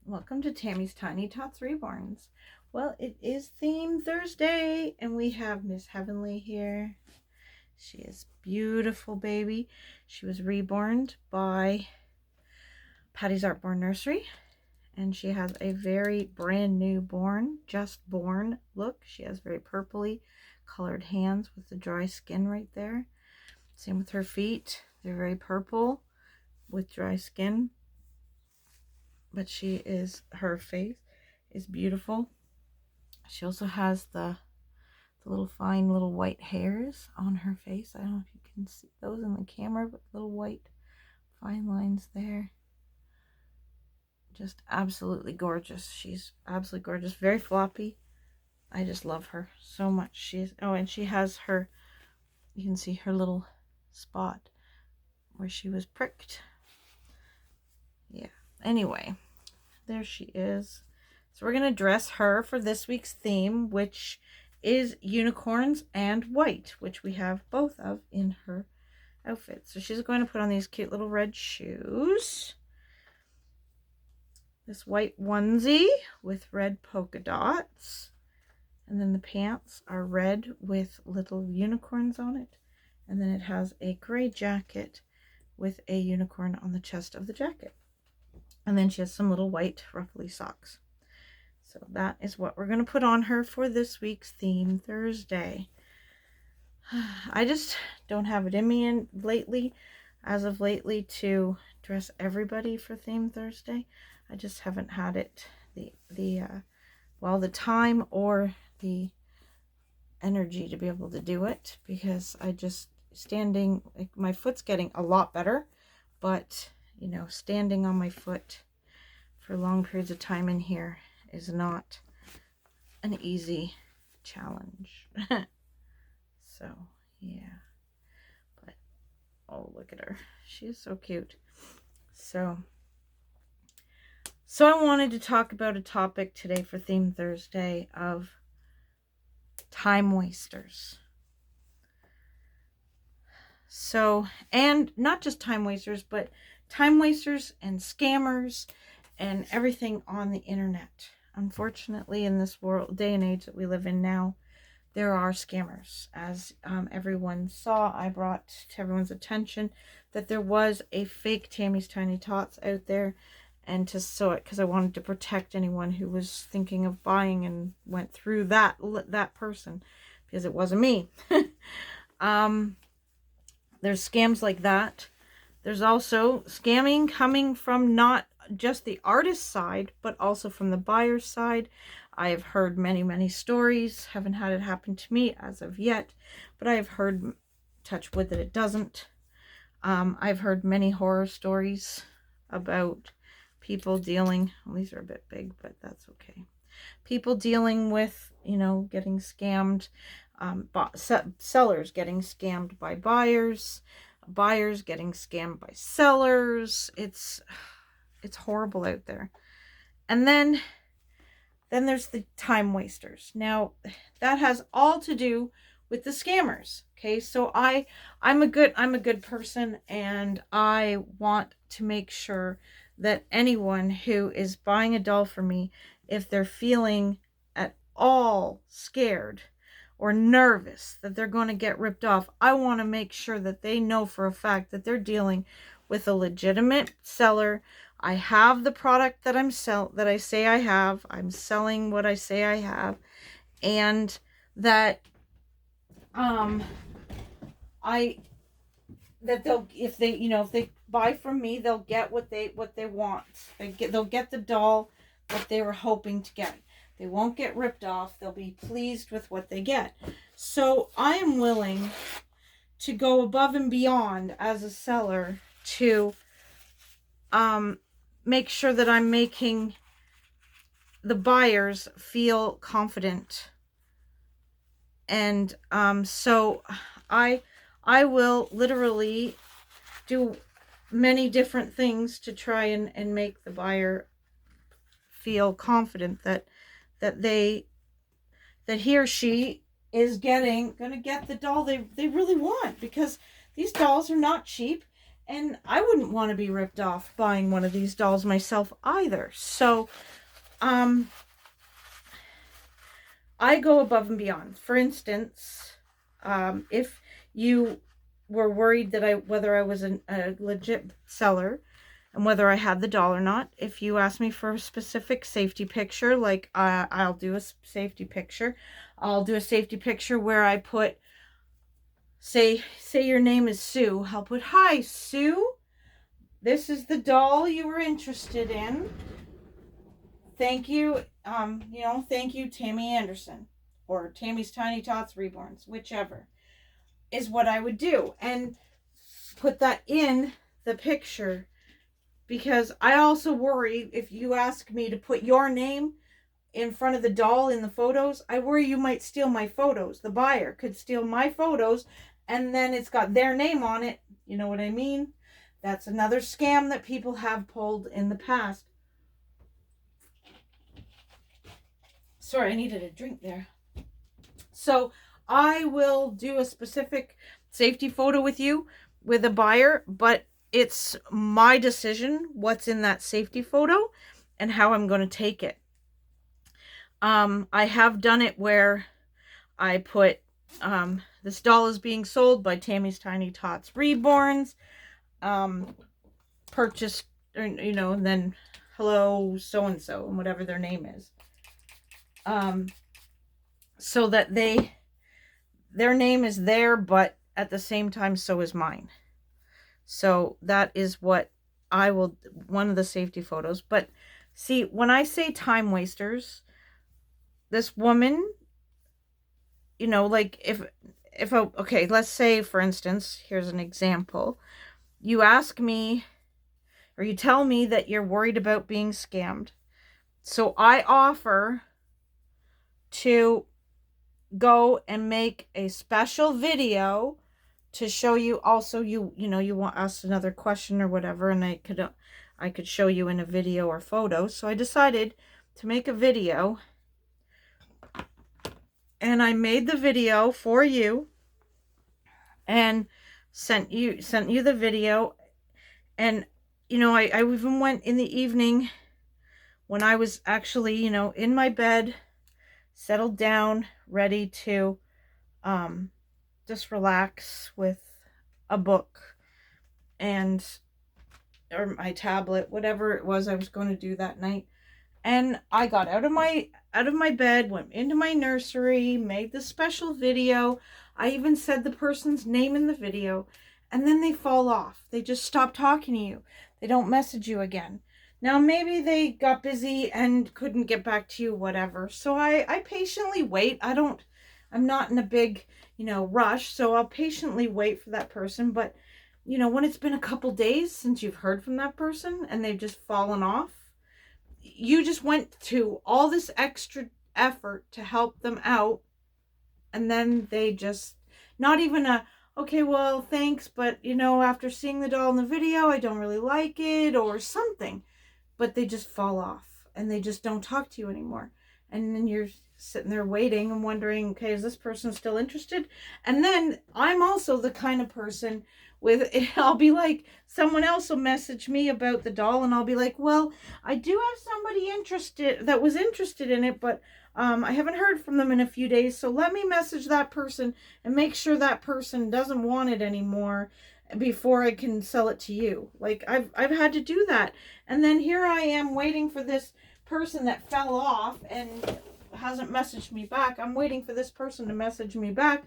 Welcome to Tammy's Tiny Tots Reborns. Well, it is Theme Thursday, and we have Miss Heavenly here. She is beautiful, baby. She was reborn by Patty's Artborn Nursery, and she has a very brand new just born look. She has very purpley colored hands with the dry skin right there. Same with her feet. They're very purple with dry skin. But her face is beautiful. She also has the little fine little white hairs on her face. I don't know if you can see those in the camera, but little white fine lines there. Just absolutely gorgeous. She's absolutely gorgeous. Very floppy. I just love her so much. And she has her, you can see her little spot where she was pricked. Yeah. Anyway, there she is. So we're going to dress her for this week's theme, which is unicorns and white, which we have both of in her outfit. So she's going to put on these cute little red shoes, this white onesie with red polka dots, and then the pants are red with little unicorns on it, and then it has a gray jacket with a unicorn on the chest of the jacket. And then she has some little white ruffly socks. So that is what we're going to put on her for this week's Theme Thursday. I just don't have it in me as of lately, to dress everybody for Theme Thursday. I just haven't had it, the time or the energy to be able to do it, because my foot's getting a lot better, but standing on my foot for long periods of time in here is not an easy challenge. So yeah, but oh, look at her, she is so cute. So I wanted to talk about a topic today for Theme Thursday of time wasters. So, and not just time wasters, but time wasters and scammers and everything on the internet. Unfortunately, in this day and age that we live in now, there are scammers. As everyone saw, I brought to everyone's attention that there was a fake Tammy's Tiny Tots out there, and because I wanted to protect anyone who was thinking of buying and went through that person, because it wasn't me. There's scams like that. There's also scamming coming from not just the artist side, but also from the buyer's side. I have heard many, many stories. Haven't had it happen to me as of yet, but I have heard, touch wood, that it doesn't. I've heard many horror stories about people dealing, well, these are a bit big, but that's okay. People dealing with, getting scammed, sellers getting scammed by buyers, buyers getting scammed by sellers. It's horrible out there. And then there's the time wasters. Now, that has all to do with the scammers. Okay, so I'm a good person, and I want to make sure that anyone who is buying a doll for me, if they're feeling at all scared or nervous that they're going to get ripped off, I want to make sure that they know for a fact that they're dealing with a legitimate seller. I have the product that I say I have. I'm selling what I say I have, and that if they buy from me, they'll get what they want. They'll get the doll that they were hoping to get. They won't get ripped off. They'll be pleased with what they get. So I am willing to go above and beyond as a seller to make sure that I'm making the buyers feel confident. And so I will literally do many different things to try and make the buyer feel confident that he or she is gonna get the doll they really want, because these dolls are not cheap, And I wouldn't want to be ripped off buying one of these dolls myself either. So, I go above and beyond. For instance, if you were worried that whether I was a legit seller and whether I had the doll or not, if you ask me for a specific safety picture, like I'll do a safety picture. I'll do a safety picture where I put, say your name is Sue. I'll put, "Hi, Sue. This is the doll you were interested in. Thank you, thank you, Tammy Anderson, or Tammy's Tiny Tots Reborns," whichever is what I would do, and put that in the picture, because I also worry if you ask me to put your name in front of the doll in the photos, I worry you might steal my photos. The buyer could steal my photos, and then it's got their name on it. You know what I mean? That's another scam that people have pulled in the past. Sorry, I needed a drink there. So I will do a specific safety photo with you with a buyer, but it's my decision what's in that safety photo and how I'm going to take it. I have done it where I put, this doll is being sold by Tammy's Tiny Tots Reborns, purchased, and then hello so-and-so, and whatever their name is. So that their name is there, but at the same time, so is mine. So that is what I will, one of the safety photos. But see, when I say time wasters, this woman, like okay, let's say, for instance, here's an example. You ask me, or you tell me that you're worried about being scammed. So I offer to go and make a special video to show you. Also, you want ask another question or whatever, and I could show you in a video or photo. So I decided to make a video, and I made the video for you and sent you the video. And I even went in the evening when I was actually in my bed, settled down, ready to just relax with a book or my tablet, whatever it was I was going to do that night. And I got out of my bed, went into my nursery, made the special video. I even said the person's name in the video, and then they fall off. They just stop talking to you. They don't message you again. Now, maybe they got busy and couldn't get back to you, whatever. So I patiently wait. I'm not in a big, rush. So I'll patiently wait for that person. But, when it's been a couple days since you've heard from that person and they've just fallen off, you just went to all this extra effort to help them out. And then they just, not even okay, well, thanks, but, after seeing the doll in the video, I don't really like it, or something. But they just fall off and they just don't talk to you anymore. And then you're sitting there waiting and wondering, okay, is this person still interested? And then I'm also the kind of person I'll be like, someone else will message me about the doll, and I'll be like, well, I do have somebody that was interested in it, but I haven't heard from them in a few days, so let me message that person and make sure that person doesn't want it anymore before I can sell it to you. Like, I've had to do that. And then here I am waiting for this person that fell off and hasn't messaged me back. I'm waiting for this person to message me back,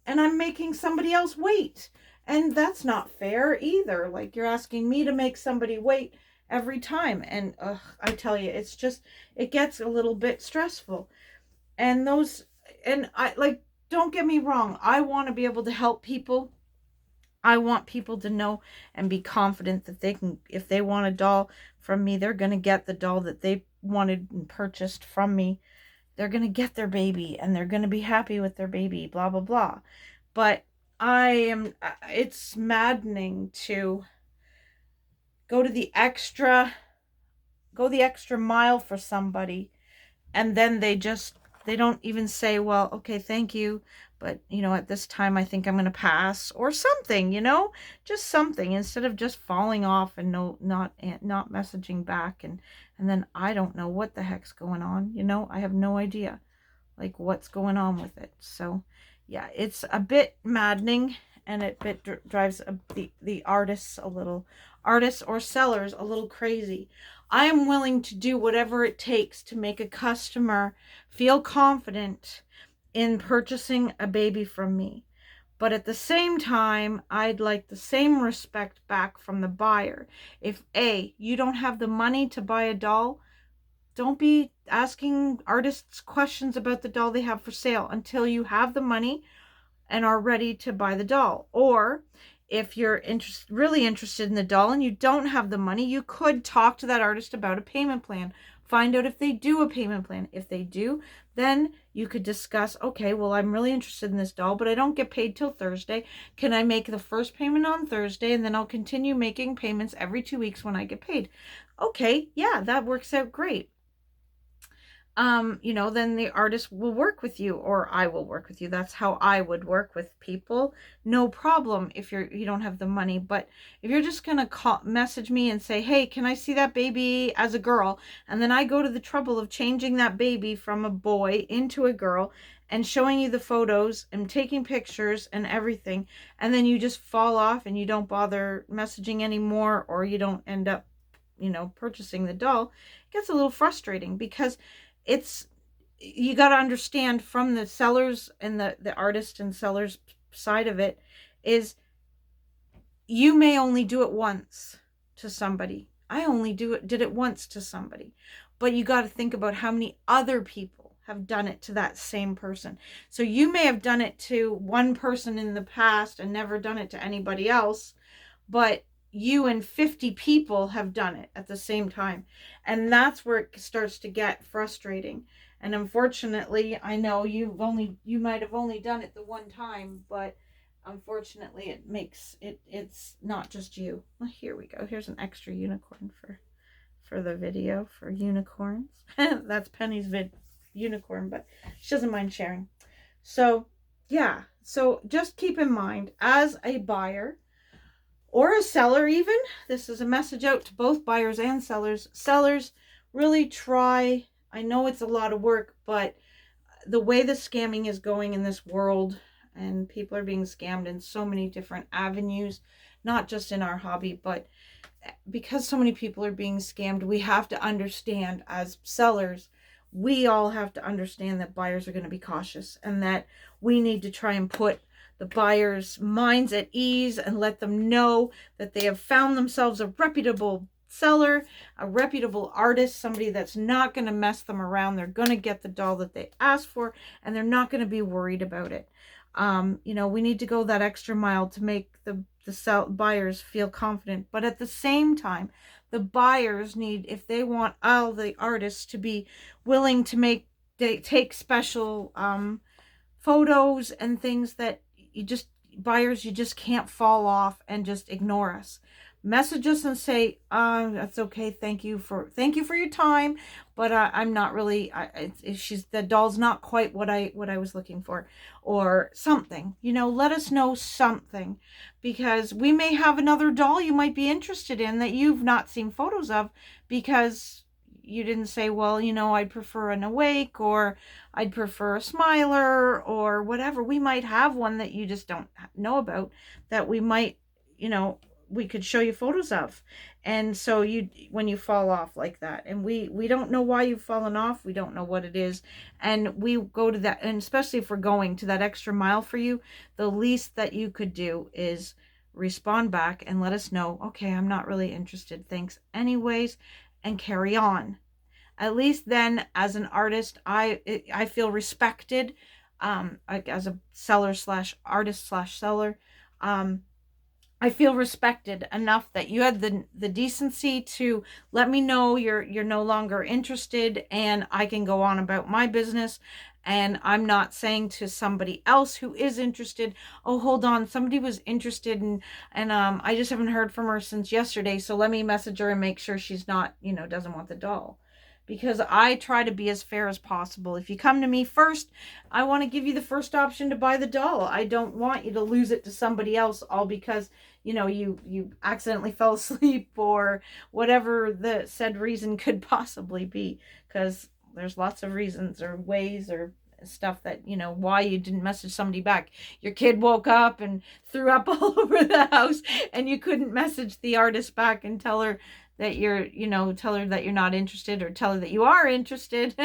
and I'm making somebody else wait. And that's not fair either. Like, you're asking me to make somebody wait every time. And I tell you, it gets a little bit stressful. And don't get me wrong. I want to be able to help people. I want people to know and be confident that they can, if they want a doll from me, they're going to get the doll that they wanted and purchased from me. They're going to get their baby, and they're going to be happy with their baby, blah, blah, blah. But it's maddening to go the extra mile for somebody, and then they just they don't even say, well, okay, thank you, but at this time I think I'm going to pass, or something, just something, instead of just falling off and not messaging back, and then I don't know what the heck's going on. I have no idea like what's going on with it. So yeah, it's a bit maddening, and it drives the artists or sellers a little crazy. I am willing to do whatever it takes to make a customer feel confident in purchasing a baby from me. But at the same time, I'd like the same respect back from the buyer. If you don't have the money to buy a doll, don't be asking artists questions about the doll they have for sale until you have the money and are ready to buy the doll. Or if you're really interested in the doll and you don't have the money, you could talk to that artist about a payment plan. Find out if they do a payment plan. If they do, then you could discuss, okay, well, I'm really interested in this doll, but I don't get paid till Thursday. Can I make the first payment on Thursday, and then I'll continue making payments every 2 weeks when I get paid? Okay, yeah, that works out great. Then the artist will work with you, or I will work with you. That's how I would work with people. No problem if you don't have the money. But if you're just gonna message me and say, hey, can I see that baby as a girl? And then I go to the trouble of changing that baby from a boy into a girl and showing you the photos and taking pictures and everything, and then you just fall off and you don't bother messaging anymore, or you don't end up, purchasing the doll, it gets a little frustrating, because you got to understand from the sellers and the artist and sellers side of it is, you may only do it once to somebody. I only did it once to somebody, but you got to think about how many other people have done it to that same person. So you may have done it to one person in the past and never done it to anybody else, but you and 50 people have done it at the same time. And that's where it starts to get frustrating. And unfortunately, I know you might have only done it the one time, but unfortunately it's not just you. Well, here we go. Here's an extra unicorn for the video for unicorns. That's Penny's unicorn, but she doesn't mind sharing. So yeah, so just keep in mind, as a buyer or a seller even, this is a message out to both buyers and sellers, really try. I know it's a lot of work, but the way the scamming is going in this world, and people are being scammed in so many different avenues, not just in our hobby, but because so many people are being scammed, we have to understand, as sellers, we all have to understand that buyers are going to be cautious, and that we need to try and put the buyers' minds at ease and let them know that they have found themselves a reputable seller, a reputable artist, somebody that's not going to mess them around. They're going to get the doll that they asked for, and they're not going to be worried about it. We need to go that extra mile to make the buyers feel confident. But at the same time, the buyers need, if they want all the artists to be willing to take special photos and things, that you just can't fall off and just ignore us. Message us and say, that's okay, thank you for your time, but I'm not really, the doll's not quite what I was looking for, or something. Let us know something, because we may have another doll you might be interested in that you've not seen photos of, because you didn't say, well, I'd prefer an awake, or I'd prefer a smiler, or whatever. We might have one that you just don't know about, that we might, we could show you photos of. And so when you fall off like that, and we don't know why you've fallen off, we don't know what it is, and we go to that, and especially if we're going to that extra mile for you, the least that you could do is respond back and let us know, okay, I'm not really interested, thanks anyways, and carry on. At least then, as an artist, I feel respected, like as a seller / artist / seller. I feel respected enough that you had the decency to let me know you're no longer interested, and I can go on about my business. And I'm not saying to somebody else who is interested, oh, hold on, somebody was interested, and I just haven't heard from her since yesterday, so let me message her and make sure she's not, doesn't want the doll. because I try to be as fair as possible. If you come to me first, I want to give you the first option to buy the doll. I don't want you to lose it to somebody else all because, you know, you accidentally fell asleep or whatever the said reason could possibly be, because there's lots of reasons or ways or stuff that, you know, why you didn't message somebody back. Your kid woke up and threw up all over the house and you couldn't message the artist back and tell her that you're, you know, tell her that you're not interested, or tell her that you are interested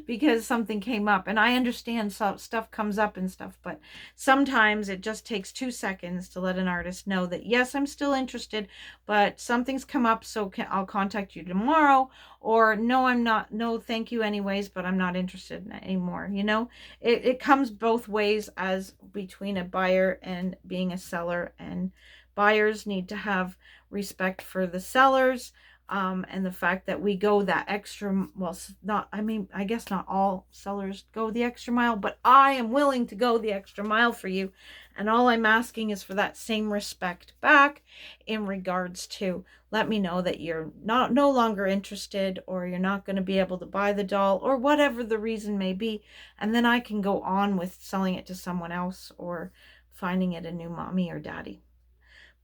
because something came up. And I understand stuff comes up and stuff, but sometimes it just takes 2 seconds to let an artist know that, yes, I'm still interested, but something's come up, so I'll contact you tomorrow, or no, I'm not, no, thank you anyways, but I'm not interested anymore. You know, it comes both ways, as between a buyer and being a seller, and buyers need to have respect for the sellers, and the fact that we go that extra, well, not, I mean, I guess not all sellers go the extra mile, but I am willing to go the extra mile for you. And all I'm asking is for that same respect back, in regards to, let me know that you're no longer interested, or you're not going to be able to buy the doll, or whatever the reason may be. And then I can go on with selling it to someone else, or finding it a new mommy or daddy.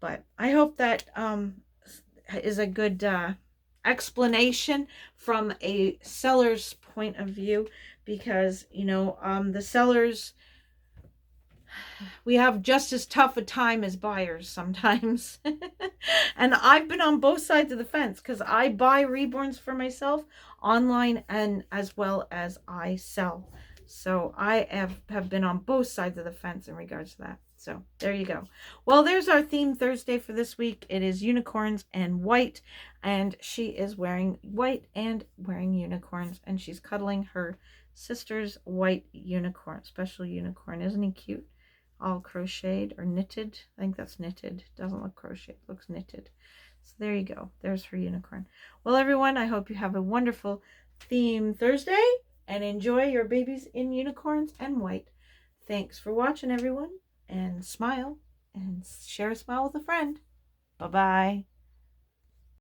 But I hope that is a good explanation from a seller's point of view, because, you know, the sellers, we have just as tough a time as buyers sometimes. And I've been on both sides of the fence, because I buy reborns for myself online, and as well as I sell. So I have been on both sides of the fence in regards to that. So there you go. Well, there's our theme Thursday for this week. It is unicorns and white, and she is wearing white and wearing unicorns, and she's cuddling her sister's white unicorn, special unicorn. Isn't he cute? All crocheted or knitted. I think that's knitted. Doesn't look crocheted, looks knitted. So there you go. There's her unicorn. Well, everyone, I hope you have a wonderful theme Thursday and enjoy your babies in unicorns and white. Thanks for watching, everyone, and smile and share a smile with a friend. Bye-bye.